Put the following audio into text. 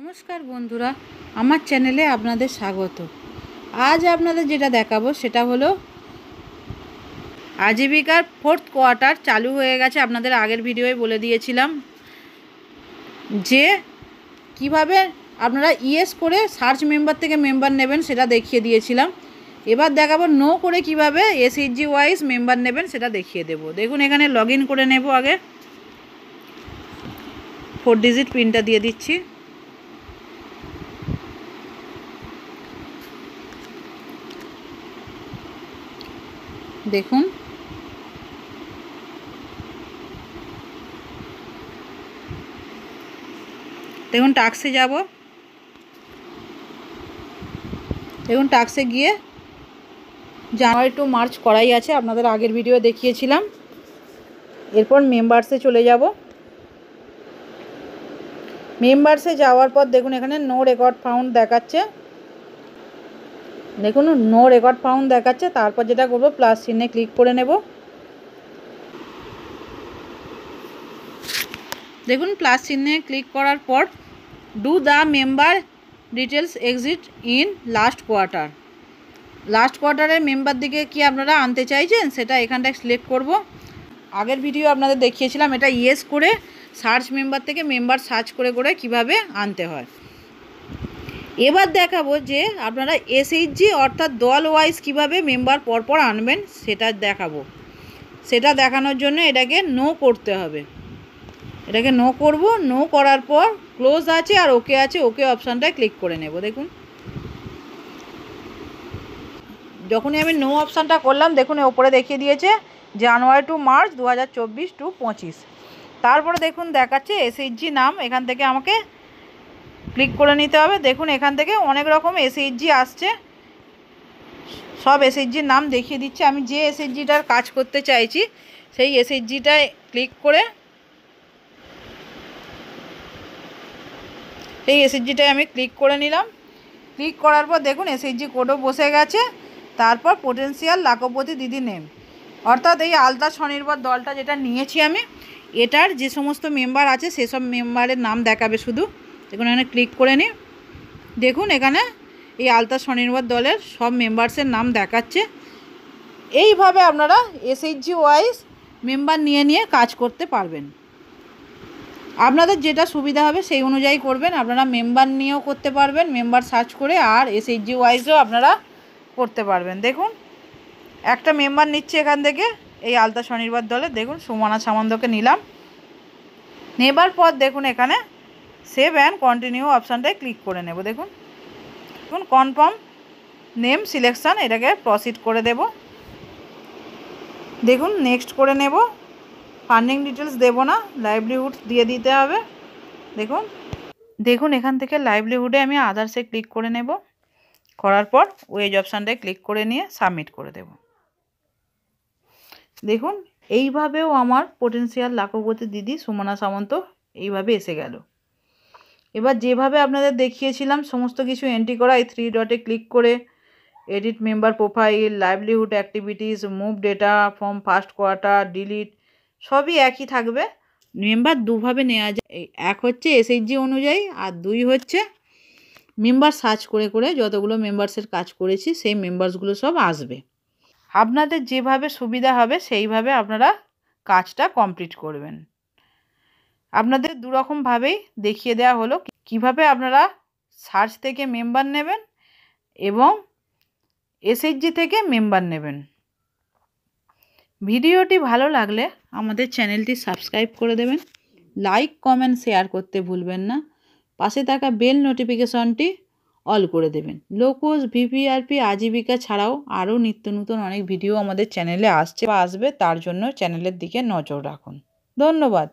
নমস্কার বন্ধুরা, আমার চ্যানেলে আপনাদের স্বাগত। আজ আপনাদের যেটা দেখাবো সেটা হলো আজীবিকার 4th কোয়ার্টার চালু হয়ে গেছে। আপনাদের আগের ভিডিওয়ে বলে দিয়েছিলাম যে কিভাবে আপনারা ইয়েস করে সার্চ মেম্বার থেকে মেম্বার নেবেন, সেটা দেখিয়ে দিয়েছিলাম। এবার দেখাবো নো করে কিভাবে এসএইচজি ওয়াইজ মেম্বার নেবেন, সেটা দেখিয়ে দেব। দেখুন, এখানে লগ ইন করে নেব। আগে 4 ডিজিট পিনটা দিয়ে দিচ্ছি। দেখুন, টাস্কে যাব। দেখুন, টাস্কে গিয়ে জানুয়ারি টু মার্চ করাই আছে, আপনাদের আগের ভিডিও দেখিয়েছিলাম। এরপর মেম্বার্সে চলে যাব। মেম্বার্সে যাওয়ার পর দেখুন এখানে নো রেকর্ড ফাউন্ড দেখাচ্ছে। দেখুন, নো রেকর্ড ফাউন্ড দেখাচ্ছে। তারপর যেটা করব, প্লাস চিহ্নে ক্লিক করে নেব। দেখুন, প্লাস চিহ্নে ক্লিক করার পর do the member details exit in last quarter. Last কোয়ার্টারের মেম্বার দিকে কি আপনারা আনতে চাইছেন, সেটা এখানটায় সিলেক্ট করব। আগের ভিডিও আপনাদের দেখিয়েছিলাম এটা ইয়েস করে সার্চ মেম্বার থেকে মেম্বার সার্চ করে করে কিভাবে আনতে হয়। এবার দেখাবো যে আপনারা এসএইচজি অর্থাৎ দল ওয়াইজ কীভাবে মেম্বার পরপর আনবেন, সেটা দেখাবো। সেটা দেখানোর জন্য এটাকে নো করতে হবে। এটাকে নো করব। নো করার পর ক্লোজ আছে আর ওকে আছে, ওকে অপশানটায় ক্লিক করে নেব। দেখুন, যখনই আমি নো অপশানটা করলাম, দেখুন ওপরে দেখিয়ে দিয়েছে জানুয়ারি টু মার্চ 2024 টু 25। তারপরে দেখুন দেখাচ্ছে এসএইচজি নাম। এখান থেকে আমাকে ক্লিক করে নিতে হবে। দেখুন, এখান থেকে অনেক রকম এসএইচজি আসছে, সব এসএইচজির নাম দেখিয়ে দিচ্ছে। আমি যে এসএইচজিটার কাজ করতে চাইছি সেই এসএইচজিটায় ক্লিক করে এই এসএইচজিটায় আমি ক্লিক করে নিলাম। ক্লিক করার পর দেখুন এসএইচজি কোডও বসে গেছে। তারপর পোটেন্সিয়াল লাখপতি দিদি নেম, অর্থাৎ এই আলতা স্বনির্ভর দলটা যেটা নিয়েছি আমি, এটার যে সমস্ত মেম্বার আছে সেসব মেম্বারের নাম দেখাবে শুধু। দেখুন, এখানে ক্লিক করে নিই। দেখুন, এখানে এই আলতা স্বনির্ভর দলের সব মেম্বার্সের নাম দেখাচ্ছে। এইভাবে আপনারা এসএইচজি ওয়াইজ মেম্বার নিয়ে নিয়ে কাজ করতে পারবেন। আপনাদের যেটা সুবিধা হবে সেই অনুযায়ী করবেন। আপনারা মেম্বার নিয়েও করতে পারবেন, মেম্বার সার্চ করে, আর এসএইচজি ওয়াইজও আপনারা করতে পারবেন। দেখুন, একটা মেম্বার নিচ্ছে এখান থেকে এই আলতা স্বনির্ভর দলে। দেখুন, সুমনা সামন্তকে নিলাম। নেবার পর দেখুন এখানে সেভ অ্যান্ড কন্টিনিউ অপশানটায় ক্লিক করে নেব। দেখুন, কনফার্ম নেম সিলেকশান, এটাকে প্রসিড করে দেব। দেখুন, নেক্সট করে নেব। ফান্ডিং ডিটেলস দেব না, লাইভলিহুড দিয়ে দিতে হবে। দেখুন এখান থেকে লাইভলিহুডে আমি আদার্সে ক্লিক করে নেব। করার পর ওয়েজ অপশানটায় ক্লিক করে নিয়ে সাবমিট করে দেব। দেখুন, এইভাবেও আমার পোটেন্সিয়াল লাখপতি দিদি সুমনা সামন্ত এইভাবে এসে গেল। এবার যেভাবে আপনাদের দেখিয়েছিলাম সমস্ত কিছু এন্ট্রি করা, এই 3 ডটে ক্লিক করে edit member profile, livelihood activities, move data from first quarter, delete, সবই একই থাকবে। মেম্বার দুভাবে নেওয়া যায়, এক হচ্ছে এসএইচজি অনুযায়ী, আর 2 হচ্ছে মেম্বার সার্চ করে করে যতগুলো মেম্বার্সের কাজ করেছি সেই মেম্বার্সগুলো সব আসবে। আপনাদের যেভাবে সুবিধা হবে সেইভাবে আপনারা কাজটা কমপ্লিট করবেন। আপনাদের দুরকমভাবেই দেখিয়ে দেওয়া হলো কিভাবে আপনারা সার্চ থেকে মেম্বার নেবেন এবং এসএইচজি থেকে মেম্বার নেবেন। ভিডিওটি ভালো লাগলে আমাদের চ্যানেলটি সাবস্ক্রাইব করে দেবেন, লাইক কমেন্ট শেয়ার করতে ভুলবেন না, পাশে থাকা বেল নোটিফিকেশনটি অল করে দেবেন। লোকোজ, ভিভিআরপি, আজীবিকা ছাড়াও আরও নিত্য নতুন অনেক ভিডিও আমাদের চ্যানেলে আসছে বা আসবে, তার জন্য চ্যানেলের দিকে নজর রাখুন। ধন্যবাদ।